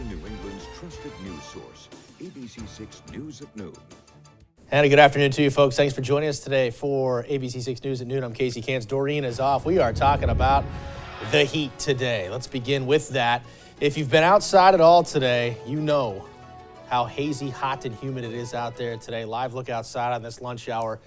Southern New England's trusted news source, ABC6 News at Noon. And a good afternoon to you, folks. Thanks for joining us today for ABC6 News at Noon. I'm Casey Cans. Doreen is off. We are talking about the heat today. Let's begin with that. If you've been outside at all today, you know how hazy, hot, and humid it is out there today. Live look outside on this lunch hour.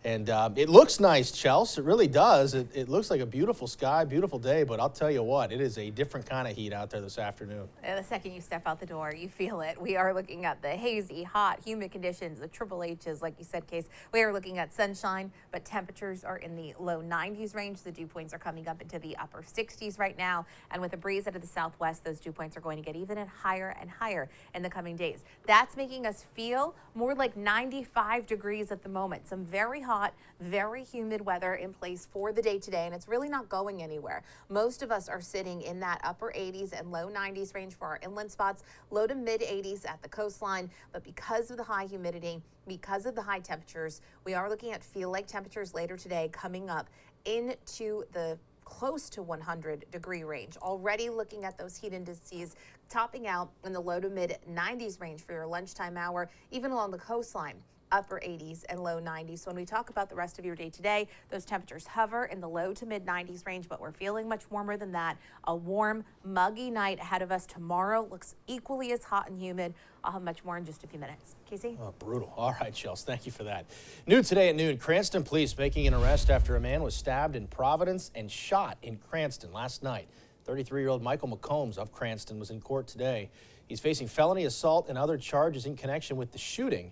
And it looks nice, Chelsea. It really does. It looks like a beautiful sky, beautiful day. But I'll tell you what, it is a different kind of heat out there this afternoon. The second you step out the door, you feel it. We are looking at the hazy, hot, humid conditions, the triple H's, like you said, Case. We are looking at sunshine, but temperatures are in the low 90s range. The dew points are coming up into the upper 60s right now. And with a breeze out of the southwest, those dew points are going to get even higher and higher in the coming days. That's making us feel more like 95 degrees at the moment. Some very hot, very humid weather in place for the day today, and it's really not going anywhere. Most of us are sitting in that upper 80s and low 90s range for our inland spots, low to mid 80s at the coastline. But because of the high humidity, because of the high temperatures, we are looking at feel-like temperatures later today coming up into the close to 100-degree range. Already looking at those heat indices topping out in the low to mid 90s range for your lunchtime hour, even along the coastline. Upper 80s and low 90s. So when we talk about the rest of your day today, those temperatures hover in the low to mid 90s range, but we're feeling much warmer than that. A warm, muggy night ahead of us tomorrow. Looks equally as hot and humid. I'll have much more in just a few minutes. Casey? Oh, brutal. All right, Chelsea, thank you for that. New today at noon, Cranston police making an arrest after a man was stabbed in Providence and shot in Cranston last night. 33-year-old Michael McCombs of Cranston was in court today. He's facing felony assault and other charges in connection with the shooting.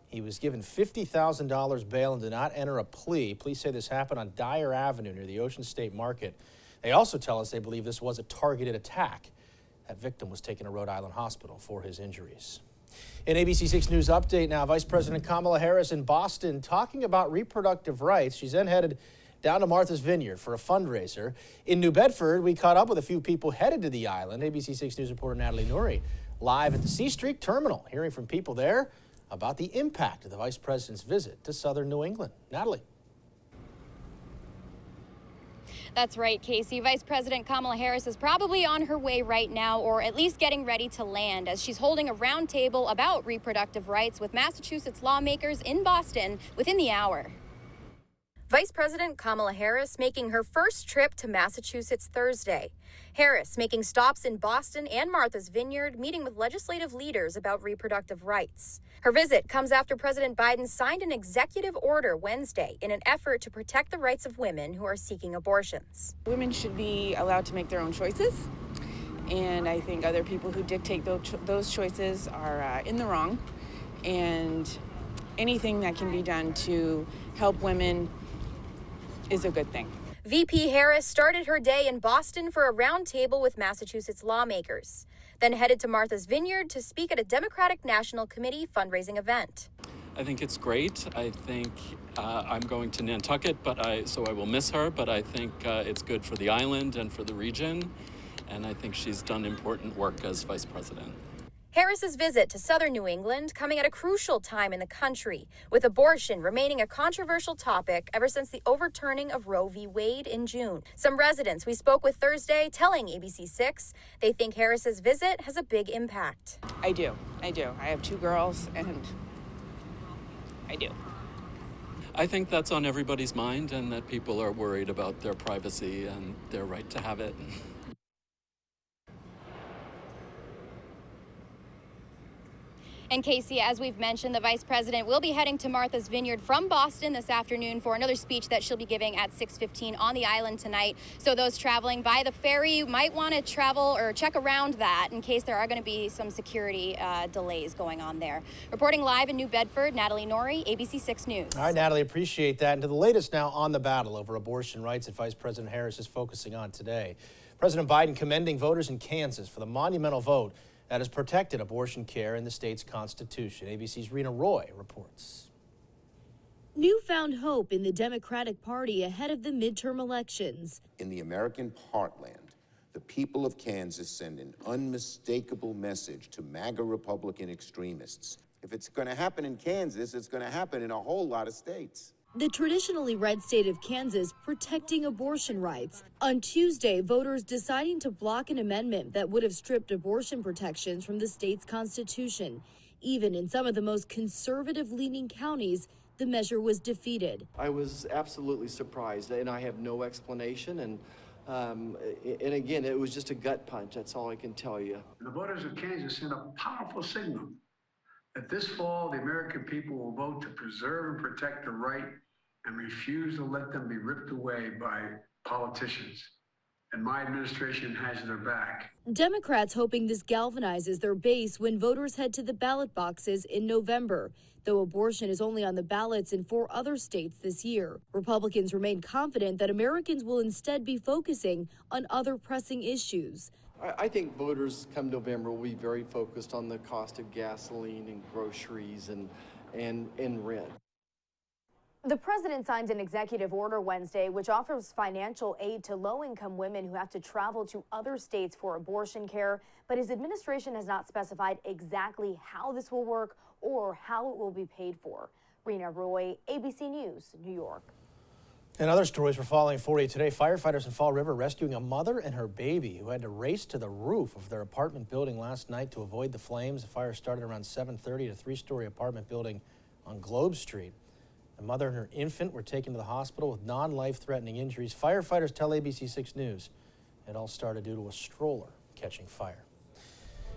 He was given $50,000 bail and did not enter a plea. Police say this happened on Dyer Avenue near the Ocean State Market. They also tell us they believe this was a targeted attack. That victim was taken to Rhode Island Hospital for his injuries. In ABC6 News Update now, Vice President Kamala Harris in Boston talking about reproductive rights. She's then headed down to Martha's Vineyard for a fundraiser. In New Bedford, we caught up with a few people headed to the island. ABC6 News reporter Natalie Nuri live at the C Street Terminal, hearing from people there about the impact of the Vice President's visit to Southern New England. Natalie. That's right, Casey. Vice President Kamala Harris is probably on her way right now, or at least getting ready to land, as she's holding a roundtable about reproductive rights with Massachusetts lawmakers in Boston within the hour. Vice President Kamala Harris making her first trip to Massachusetts Thursday. Harris making stops in Boston and Martha's Vineyard, meeting with legislative leaders about reproductive rights. Her visit comes after President Biden signed an executive order Wednesday in an effort to protect the rights of women who are seeking abortions. Women should be allowed to make their own choices, and I think other people who dictate those choices are in the wrong, and anything that can be done to help women is a good thing. VP Harris started her day in Boston for a roundtable with Massachusetts lawmakers, then headed to Martha's Vineyard to speak at a Democratic National Committee fundraising event. I think it's great. I think I'm going to Nantucket, so I will miss her, but I think it's good for the island and for the region, and I think she's done important work as vice president. Harris's visit to Southern New England coming at a crucial time in the country, with abortion remaining a controversial topic ever since the overturning of Roe v. Wade in June. Some residents we spoke with Thursday telling ABC6 they think Harris's visit has a big impact. I do. I have two girls, and I do. I think that's on everybody's mind, and that people are worried about their privacy and their right to have it. And Casey, as we've mentioned, the vice president will be heading to Martha's Vineyard from Boston this afternoon for another speech that she'll be giving at 6:15 on the island tonight. So those traveling by the ferry might want to travel or check around that in case there are going to be some security delays going on there. Reporting live in New Bedford, Natalie Nori, ABC6 News. All right, Natalie, appreciate that. And to the latest now on the battle over abortion rights that Vice President Harris is focusing on today. President Biden commending voters in Kansas for the monumental vote that has protected abortion care in the state's constitution. ABC's Rena Roy reports. Newfound hope in the Democratic Party ahead of the midterm elections. In the American heartland, the people of Kansas send an unmistakable message to MAGA Republican extremists. If it's going to happen in Kansas, it's going to happen in a whole lot of states. the traditionally red state of Kansas protecting abortion rights. On Tuesday, voters deciding to block an amendment that would have stripped abortion protections from the state's constitution. Even in some of the most conservative-leaning counties, the measure was defeated. I was absolutely surprised, and I have no explanation. And again, it was just a gut punch. That's all I can tell you. The voters of Kansas sent a powerful signal that this fall the American people will vote to preserve and protect the right and refuse to let them be ripped away by politicians. And my administration has their back. Democrats hoping this galvanizes their base when voters head to the ballot boxes in November. Though abortion is only on the ballots in 4 other states this year, Republicans remain confident that Americans will instead be focusing on other pressing issues. I think voters come November will be very focused on the cost of gasoline and groceries and rent. The president signed an executive order Wednesday which offers financial aid to low-income women who have to travel to other states for abortion care, but his administration has not specified exactly how this will work or how it will be paid for. Rena Roy, ABC News, New York. And other stories we're following for you today. Firefighters in Fall River rescuing a mother and her baby who had to race to the roof of their apartment building last night to avoid the flames. The fire started around 7:30 at a 3-story apartment building on Globe Street. The mother and her infant were taken to the hospital with non-life-threatening injuries. Firefighters tell ABC6 News it all started due to a stroller catching fire.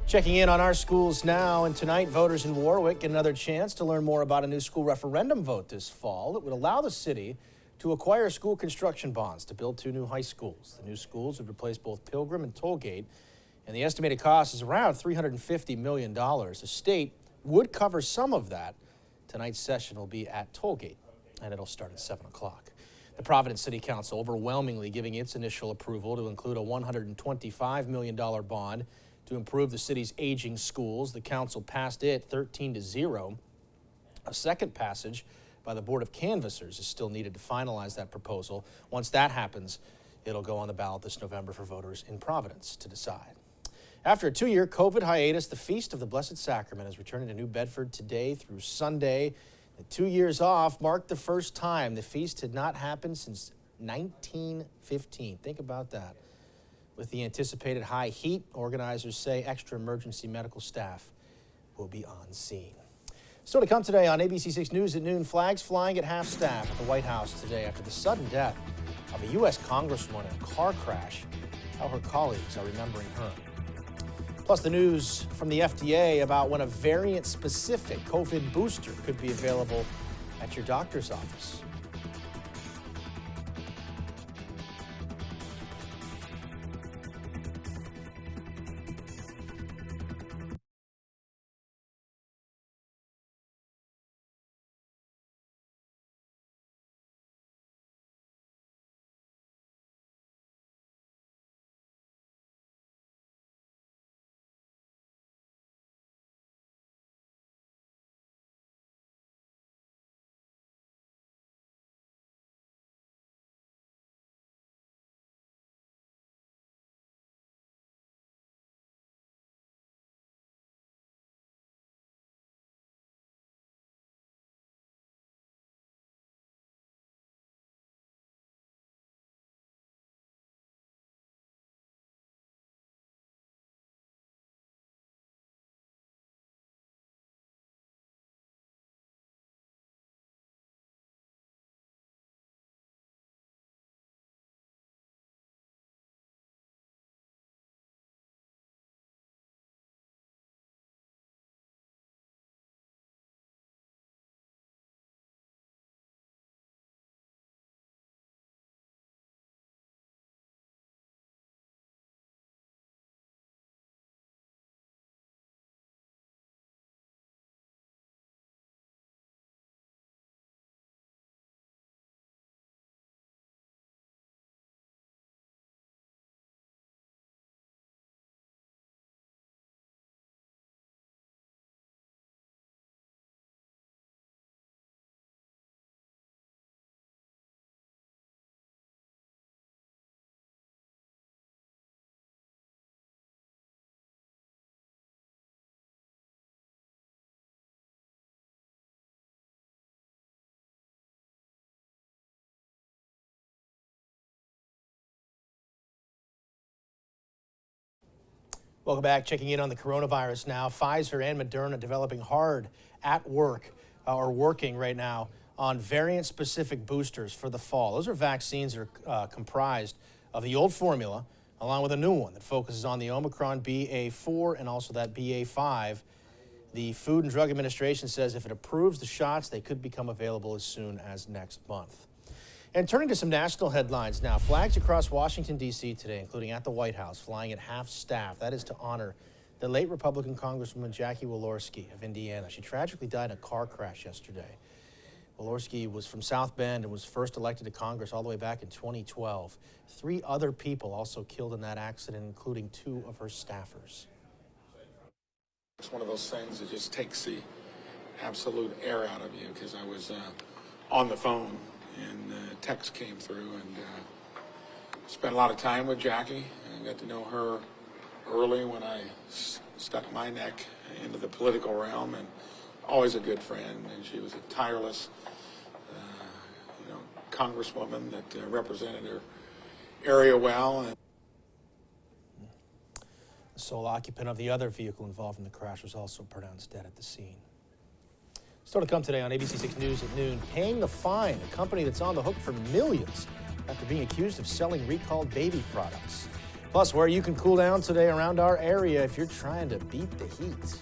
Checking in on our schools now, and tonight voters in Warwick get another chance to learn more about a new school referendum vote this fall that would allow the city to acquire school construction bonds to build 2 new high schools. The new schools would replace both Pilgrim and Tollgate, and the estimated cost is around $350 million. The state would cover some of that. Tonight's session will be at Tollgate, and it'll start at 7 o'clock. The Providence City Council overwhelmingly giving its initial approval to include a $125 million bond to improve the city's aging schools. The council passed it 13-0. A second passage by the Board of Canvassers is still needed to finalize that proposal. Once that happens, it'll go on the ballot this November for voters in Providence to decide. After a 2-year COVID hiatus, the Feast of the Blessed Sacrament is returning to New Bedford today through Sunday. The 2 years off marked the first time the feast had not happened since 1915. Think about that. With the anticipated high heat, organizers say extra emergency medical staff will be on scene. Still to come today on ABC6 News at noon, flags flying at half-staff at the White House today after the sudden death of a U.S. Congresswoman in a car crash. How her colleagues are remembering her. Plus the news from the FDA about when a variant-specific COVID booster could be available at your doctor's office. Welcome back. Checking in on the coronavirus now. Pfizer and Moderna developing hard at work or working right now on variant-specific boosters for the fall. Those are vaccines that are comprised of the old formula along with a new one that focuses on the Omicron BA4 and also that BA5. The Food and Drug Administration says if it approves the shots, they could become available as soon as next month. And turning to some national headlines now, flags across Washington, D.C. today, including at the White House, flying at half-staff. That is to honor the late Republican Congresswoman Jackie Walorski of Indiana. She tragically died in a car crash yesterday. Walorski was from South Bend and was first elected to Congress all the way back in 2012. 3 other people also killed in that accident, including 2 of her staffers. It's one of those things that just takes the absolute air out of you, because I was on the phone and text came through, and spent a lot of time with Jackie and got to know her early when I stuck my neck into the political realm, and always a good friend. And she was a tireless congresswoman that represented her area well. And the sole occupant of the other vehicle involved in the crash was also pronounced dead at the scene. Still to come today on ABC6 News at noon, paying the fine, a company that's on the hook for millions after being accused of selling recalled baby products. Plus, where you can cool down today around our area if you're trying to beat the heat.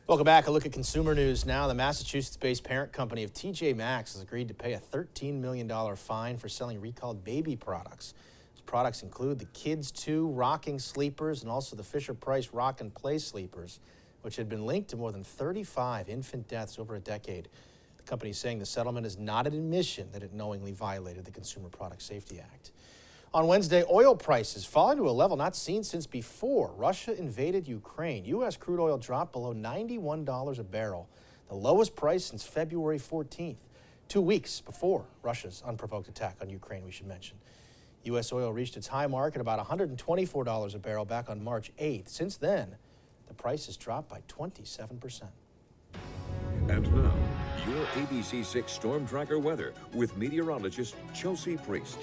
Welcome back. A look at consumer news now. The Massachusetts-based parent company of TJ Maxx has agreed to pay a $13 million fine for selling recalled baby products. Those products include the Kids 2 rocking sleepers and also the Fisher-Price Rock and Play sleepers, which had been linked to more than 35 infant deaths over a decade. The company is saying the settlement is not an admission that it knowingly violated the Consumer Product Safety Act. On Wednesday, oil prices falling to a level not seen since before Russia invaded Ukraine. U.S. crude oil dropped below $91 a barrel, the lowest price since February 14th, 2 weeks before Russia's unprovoked attack on Ukraine, we should mention. U.S. oil reached its high mark at about $124 a barrel back on March 8th. Since then, the price has dropped by 27%. And now, your ABC6 Storm Tracker weather with meteorologist Chelsea Priest.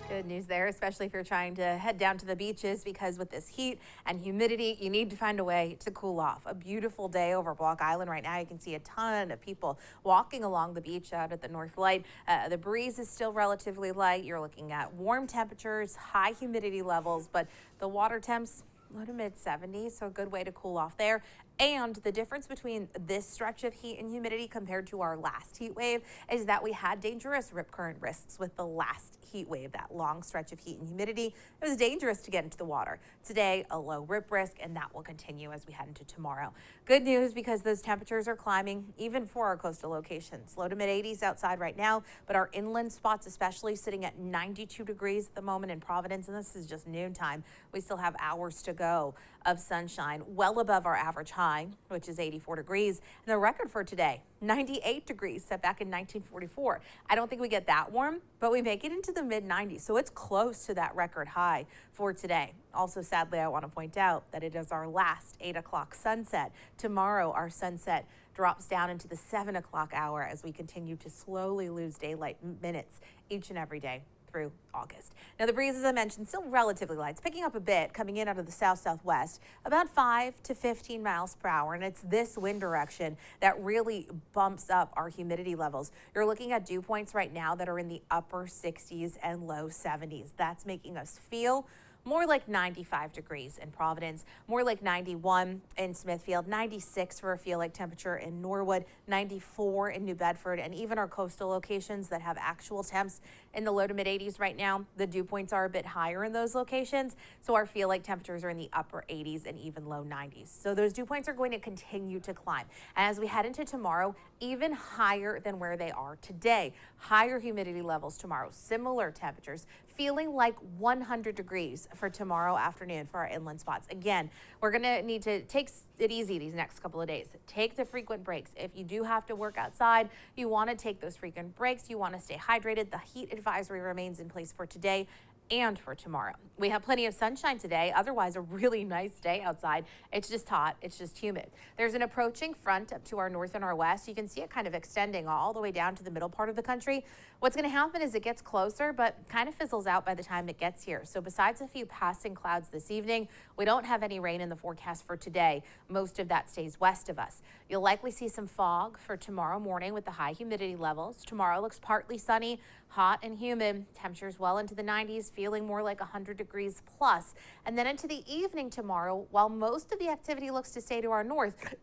Good news there, especially if you're trying to head down to the beaches, because with this heat and humidity, you need to find a way to cool off. A beautiful day over Block Island right now. You can see a ton of people walking along the beach out at the North Light. The breeze is still relatively light. You're looking at warm temperatures, high humidity levels, but the water temps low to mid 70s, so a good way to cool off there. And the difference between this stretch of heat and humidity compared to our last heat wave is that we had dangerous rip current risks with the last heat wave, that long stretch of heat and humidity. It was dangerous to get into the water. Today, a low rip risk, and that will continue as we head into tomorrow. Good news because those temperatures are climbing even for our coastal locations. Low to mid 80s outside right now, but our inland spots especially sitting at 92 degrees at the moment in Providence, and this is just noontime. We still have hours to go of sunshine, well above our average high, which is 84 degrees. And the record for today, 98 degrees, set back in 1944. I don't think we get that warm, but we make it into the mid 90s, so it's close to that record high for today. Also, sadly, I want to point out that it is our last 8 o'clock sunset. Tomorrow, our sunset drops down into the 7 o'clock hour as we continue to slowly lose daylight minutes each and every day through August. Now, the breeze, as I mentioned, still relatively light. It's picking up a bit, coming in out of the south-southwest, about 5 to 15 miles per hour. And it's this wind direction that really bumps up our humidity levels. You're looking at dew points right now that are in the upper 60s and low 70s. That's making us feel more like 95 degrees in Providence, more like 91 in Smithfield, 96 for a feel-like temperature in Norwood, 94 in New Bedford, and even our coastal locations that have actual temps in the low to mid 80s right now. The dew points are a bit higher in those locations, so our feel-like temperatures are in the upper 80s and even low 90s. So those dew points are going to continue to climb. And as we head into tomorrow, even higher than where they are today. Higher humidity levels tomorrow, similar temperatures, feeling like 100 degrees for tomorrow afternoon for our inland spots. Again, we're going to need to take it easy these next couple of days. Take the frequent breaks. If you do have to work outside, you want to take those frequent breaks. You want to stay hydrated. The heat advisory remains in place for today and for tomorrow. We have plenty of sunshine today, otherwise a really nice day outside. It's just hot, it's just humid. There's an approaching front up to our north and our west. You can see it kind of extending all the way down to the middle part of the country. What's going to happen is it gets closer, but kind of fizzles out by the time it gets here. So besides a few passing clouds this evening, we don't have any rain in the forecast for today. Most of that stays west of us. You'll likely see some fog for tomorrow morning with the high humidity levels. Tomorrow looks partly sunny, hot and humid. Temperatures well into the 90s, feeling more like 100 degrees plus. And then into the evening tomorrow, while most of the activity looks to stay to our north,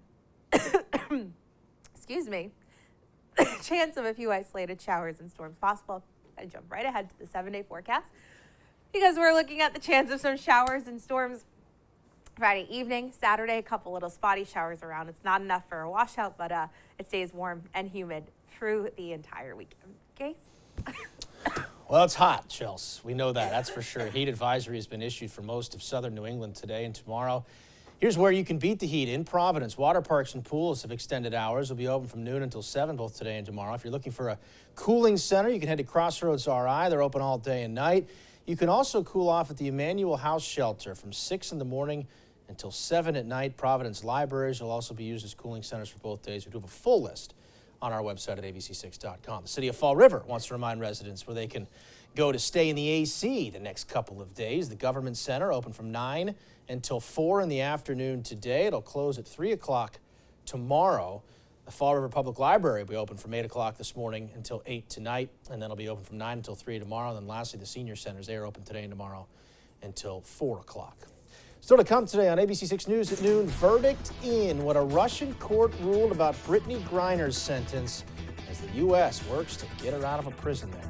excuse me, chance of a few isolated showers and storms possible. I jump right ahead to the 7-day forecast because we're looking at the chance of some showers and storms Friday evening, Saturday, a couple little spotty showers around. It's not enough for a washout, but it stays warm and humid through the entire weekend. Okay? Well, it's hot, Chels. We know that. That's for sure. Heat advisory has been issued for most of southern New England today and tomorrow. Here's where you can beat the heat in Providence. Water parks and pools have extended hours. Will be open from noon until 7 both today and tomorrow. If you're looking for a cooling center, you can head to Crossroads RI. They're open all day and night. You can also cool off at the Emmanuel House Shelter from 6 in the morning until 7 at night. Providence libraries will also be used as cooling centers for both days. We do have a full list on our website at abc6.com. The city of Fall River wants to remind residents where they can go to stay in the AC the next couple of days. The Government Center open from 9 until 4 in the afternoon today. It'll close at 3 o'clock tomorrow. The Fall River Public Library will be open from 8 o'clock this morning until 8 tonight, and then it'll be open from 9 until 3 tomorrow. And then lastly, the senior centers, they are open today and tomorrow until 4 o'clock. Still to come today on ABC6 News at noon, verdict in what a Russian court ruled about Brittany Griner's sentence as the U.S. works to get her out of a prison there.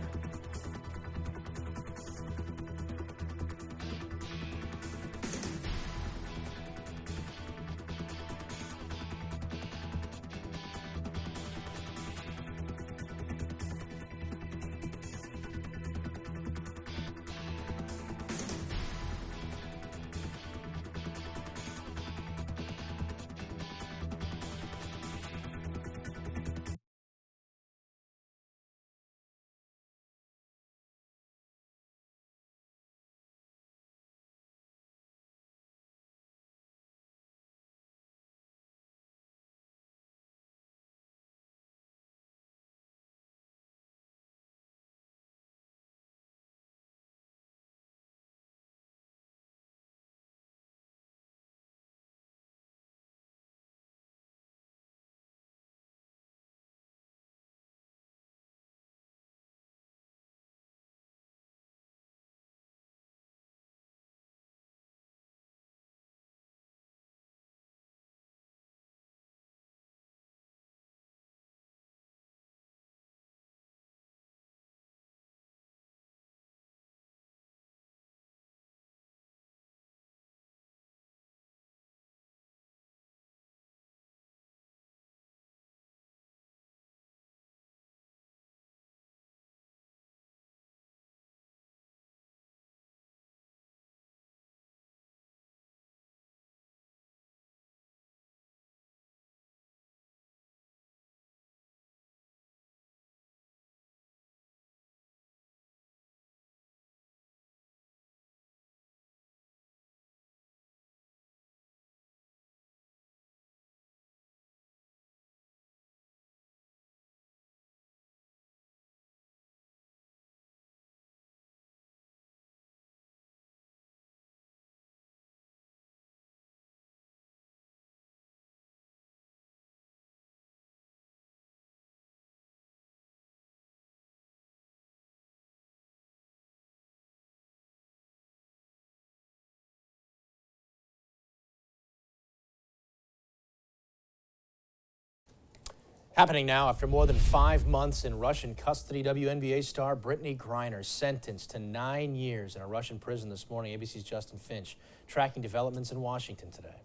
Happening now after more than 5 months in Russian custody, WNBA star Brittany Griner sentenced to 9 years in a Russian prison this morning. ABC's Justin Finch tracking developments in Washington today.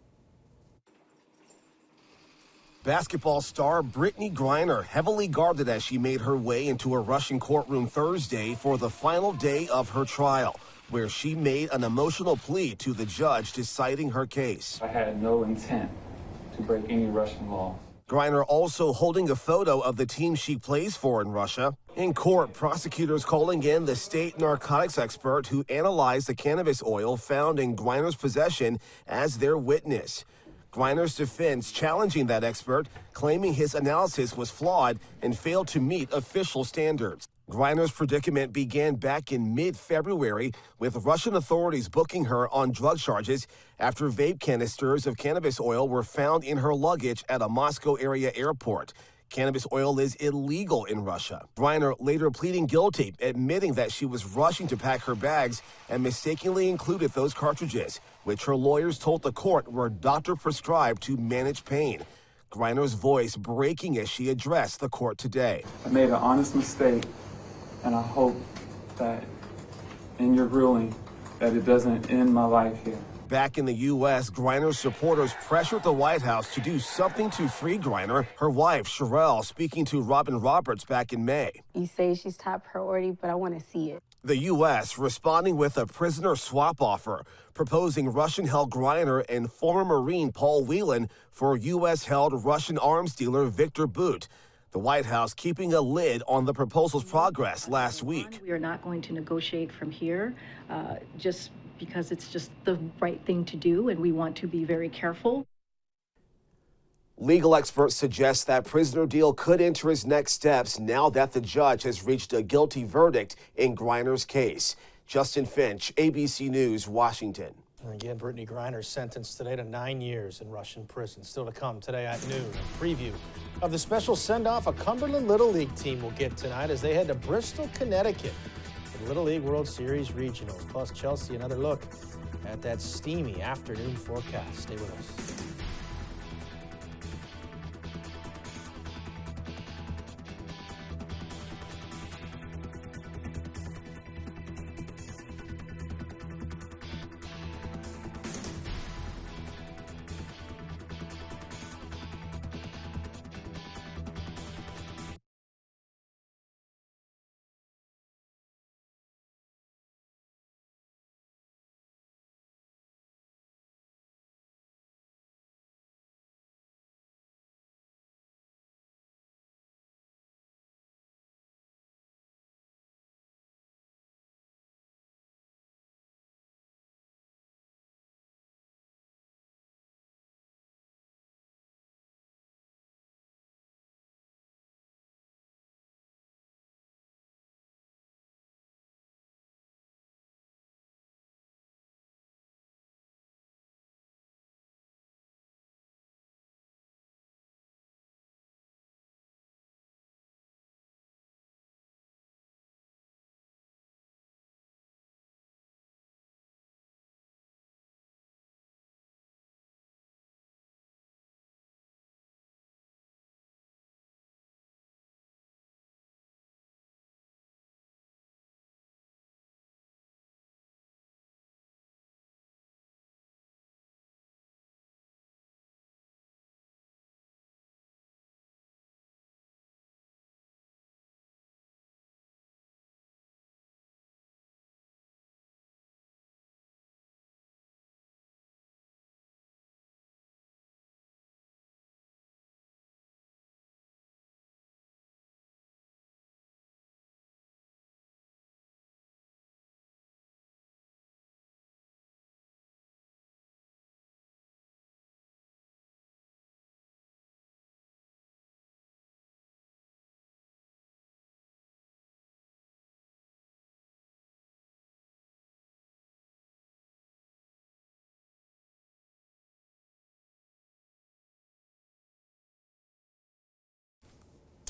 Basketball star Brittany Griner heavily guarded as she made her way into a Russian courtroom Thursday for the final day of her trial, where she made an emotional plea to the judge deciding her case. I had no intent to break any Russian law. Griner also holding a photo of the team she plays for in Russia. In court, prosecutors calling in the state narcotics expert who analyzed the cannabis oil found in Griner's possession as their witness. Griner's defense challenging that expert, claiming his analysis was flawed and failed to meet official standards. Griner's predicament began back in mid-February, with Russian authorities booking her on drug charges after vape canisters of cannabis oil were found in her luggage at a Moscow area airport. Cannabis oil is illegal in Russia. Griner later pleading guilty, admitting that she was rushing to pack her bags and mistakenly included those cartridges, which her lawyers told the court were doctor-prescribed to manage pain. Griner's voice breaking as she addressed the court today. I made an honest mistake, and I hope that in your ruling that it doesn't end my life here. Back in the U.S., Griner's supporters pressured the White House to do something to free Griner. Her wife, Sherelle, speaking to Robin Roberts back in May. You say she's top priority, but I want to see it. The U.S. responding with a prisoner swap offer, proposing Russian-held Griner and former Marine Paul Whelan for U.S.-held Russian arms dealer Victor Bout. The White House keeping a lid on the proposal's progress last week. We are not going to negotiate from here just because it's just the right thing to do, and we want to be very careful. Legal experts suggest that prisoner deal could enter its next steps now that the judge has reached a guilty verdict in Griner's case. Justin Finch, ABC News, Washington. And again, Brittany Griner sentenced today to 9 years in Russian prison. Still to come today at noon. A preview of the special send-off a Cumberland Little League team will get tonight as they head to Bristol, Connecticut for the Little League World Series Regionals. Plus, Chelsea, another look at that steamy afternoon forecast. Stay with us.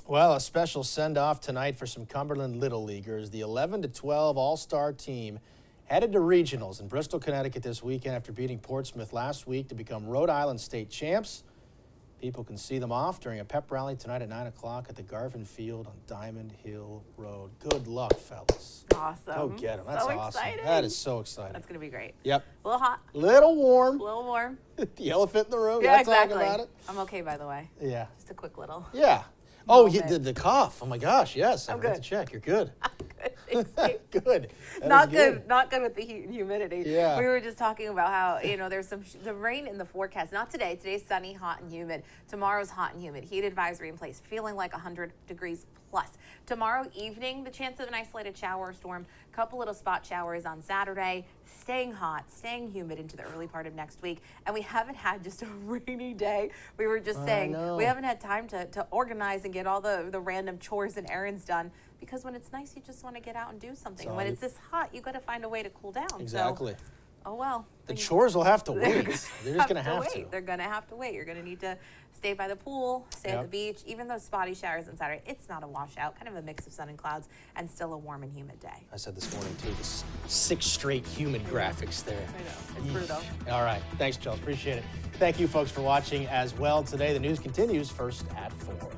Well, a special send-off tonight for some Cumberland Little Leaguers. The 11-12 All-Star team headed to regionals in Bristol, Connecticut this weekend after beating Portsmouth last week to become Rhode Island state champs. People can see them off during a pep rally tonight at 9 o'clock at the Garvin Field on Diamond Hill Road. Good luck, fellas. Awesome. Go get them. That's so awesome. exciting. That is so exciting. That's going to be great. Yep. A little hot. Little warm. A little warm. The elephant in the room. Yeah, Y'all exactly. talking about it? I'm okay, by the way. Yeah. Just a quick little. Yeah. Oh, the cough. Oh my gosh. Yes. I forgot to check. You're good. Good. Not good. Not good with the heat and humidity. Yeah. We were just talking about how, there's the rain in the forecast. Not today. Today's sunny, hot, and humid. Tomorrow's hot and humid. Heat advisory in place. Feeling like 100 degrees plus. Tomorrow evening, the chance of an isolated shower or storm. Couple little spot showers on Saturday. Staying hot, staying humid into the early part of next week. And we haven't had just a rainy day. We were just saying we haven't had time to organize and get all the random chores and errands done. Because when it's nice, you just want to get out and do something. And when it's this hot, you got to find a way to cool down. Exactly. So, oh well. The chores will have to wait. They're just going to have to. They're going to have to wait. You're going to need to stay by the pool, stay at the beach. Even those spotty showers on Saturday, it's not a washout. Kind of a mix of sun and clouds, and still a warm and humid day. I said this morning too. The 6 straight humid graphics there. I know. It's brutal. All right. Thanks, Jill. Appreciate it. Thank you, folks, for watching as well today. The news continues first at 4.